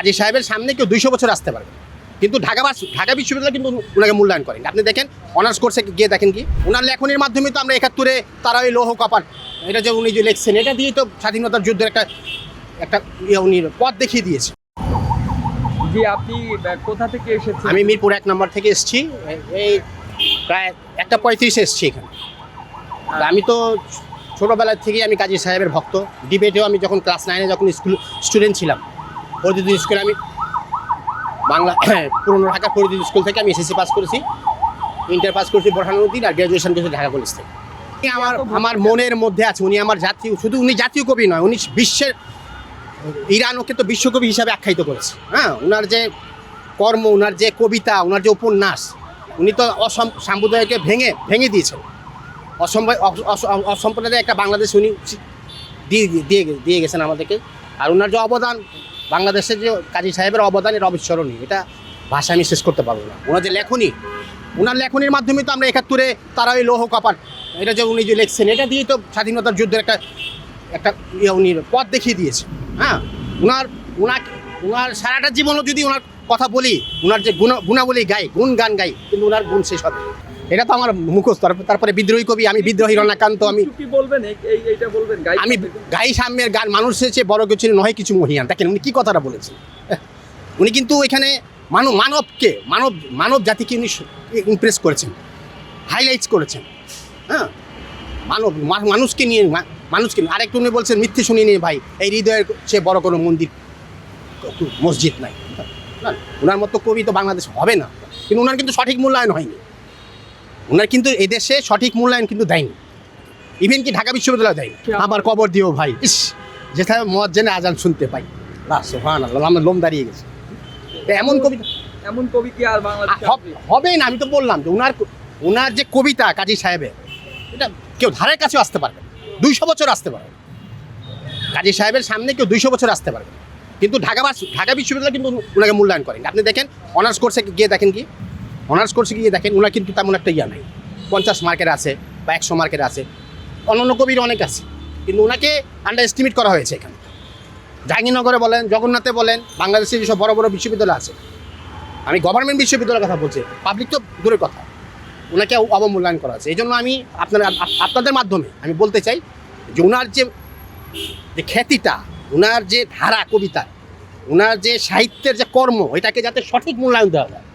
কাজী সাহেবের সামনে কেউ 200 বছর আসতে পারবে, কিন্তু ঢাকা বিশ্ববিদ্যালয় কিন্তু ওনাকে মূল্যায়ন করেন। আপনি দেখেন অনার্স কোর্সে গিয়ে দেখেন কি ওনার লেখনির মাধ্যমে তো আমরা 71-এ তারা ওই লৌহ কপাট এটা যে উনি যে লিখছেন এটা দিয়ে তো স্বাধীনতার যুদ্ধের একটা উনি পথ দেখিয়ে দিয়েছে। জি, আপনি কোথা থেকে এসেছেন? আমি মিরপুর 1 নম্বর থেকে এসেছি, এই প্রায় 1:35 এসেছি এখানে। আমি তো ছোটোবেলা থেকেই আমি কাজী সাহেবের ভক্ত। ডিবেটেও আমি যখন ক্লাস 9-এ যখন স্টুডেন্ট ছিলাম, ফরিদুদ্দিন স্কুলে আমি বাংলা পুরনো ঢাকা ফরিদুদ্দিন স্কুল থেকে আমি এসএসসি পাস করেছি, ইন্টার পাস করেছি বোরহানুদ্দিন, আর গ্র্যাজুয়েশন করেছি ঢাকা কলেজ থেকে। আমার মনের মধ্যে আছে উনি আমার জাতীয়, শুধু উনি জাতীয় কবি নয়, উনি বিশ্বের ইরান ওকে তো বিশ্বকবি হিসাবে আখ্যায়িত করেছে। হ্যাঁ, ওনার যে কর্ম, ওনার যে কবিতা, ওনার যে উপন্যাস, উনি তো সাম্প্রদায়কে ভেঙে দিয়েছেন। অসম্প্রদায় একটা বাংলাদেশ উনি দিয়ে গেছেন আমাদেরকে। আর ওনার যে অবদান, বাংলাদেশের যে কাজী সাহেবের অবদান, এটা অবিস্মরণীয়, এটা ভাষা আমি শেষ করতে পারবো না। ওনার যে লেখনী, ওনার লেখনির মাধ্যমে তো আমরা 71-এ তারা ওই লৌহ কপাট এটা যে উনি যে লিখছেন এটা দিয়ে তো স্বাধীনতার যুদ্ধের একটা উনি পথ দেখিয়ে দিয়েছে। হ্যাঁ, ওনার সারাটা জীবনও যদি ওনার কথা বলি, ওনার যে গুণাবলী গাই, গান গাই, কিন্তু ওনার গুণ শেষ হবে। এটা তো আমার মুখস্থ। তারপরে বিদ্রোহী কবি, আমি বিদ্রোহী রণাকান্ত, আমি কি বলবেন এইটা বলবেন? আমি গাই সাম্যের গান, মানুষের চেয়ে বড় কিছু নয় কিছু মহিয়ান। দেখেন উনি কি কথাটা বলেছেন। উনি কিন্তু এখানে মানব জাতিকে উনি ইমপ্রেস করেছেন, হাইলাইটস করেছেন। হ্যাঁ, মানুষকে নিয়ে আরেকটু উনি বলছেন মিথ্যে শুনি নিয়ে ভাই, এই হৃদয়ের চেয়ে বড় কোনো মসজিদ নাই। ওনার মতো কবি তো বাংলাদেশ হবে না, কিন্তু ওনার কিন্তু সঠিক মূল্যায়ন হয়নি। ওনার কিন্তু এদেশে সঠিক মূল্যায়ন কিন্তু দেয়নি, ইভেন কি ঢাকা বিশ্ববিদ্যালয় দেয়নি। আবার কবর দিও ভাই, ইস যেখানে মুয়াজ্জিনে আজান শুনতে পাই, সুবহানাল্লাহ, আমার লোম দাঁড়িয়ে গেছে। এমন কবি কি আর বাংলাদেশে হবেই না। আমি তো বললাম যে ওনার যে কবিতা কাজী সাহেবের, এটা কেউ ধারের কাছেও আসতে পারবে, 200 বছর আসতে পারবে। কাজী সাহেবের সামনে কেউ 200 বছর আসতে পারবে, কিন্তু ঢাকা বিশ্ববিদ্যালয় কিন্তু ওনাকে মূল্যায়ন করেন। আপনি দেখেন অনার্স কোর্সে গিয়ে দেখেন কি অনার্স কোর্সে গিয়ে দেখেন ওনার কিন্তু তেমন একটা ইয়া নেই, 50 মার্কের আছে বা 100 মার্কের আছে। অন্যান্য কবির অনেক আছে, কিন্তু ওনাকে আন্ডার এস্টিমেট করা হয়েছে এখানে। জাহাঙ্গীরনগরে বলেন, জগন্নাথে বলেন, বাংলাদেশের যেসব বড় বড় বিশ্ববিদ্যালয় আছে, আমি গভর্নমেন্ট বিশ্ববিদ্যালয়ের কথা বলছি, পাবলিক তো দূরের কথা, ওনাকে অবমূল্যায়ন করা আছে। এই জন্য আমি আপনাদের মাধ্যমে আমি বলতে চাই যে ওনার যে খ্যাতিটা, ওনার যে ধারা কবিতা, ওনার যে সাহিত্যের যে কর্ম, এটাকে যাতে সঠিক মূল্যায়ন দেওয়া হয়।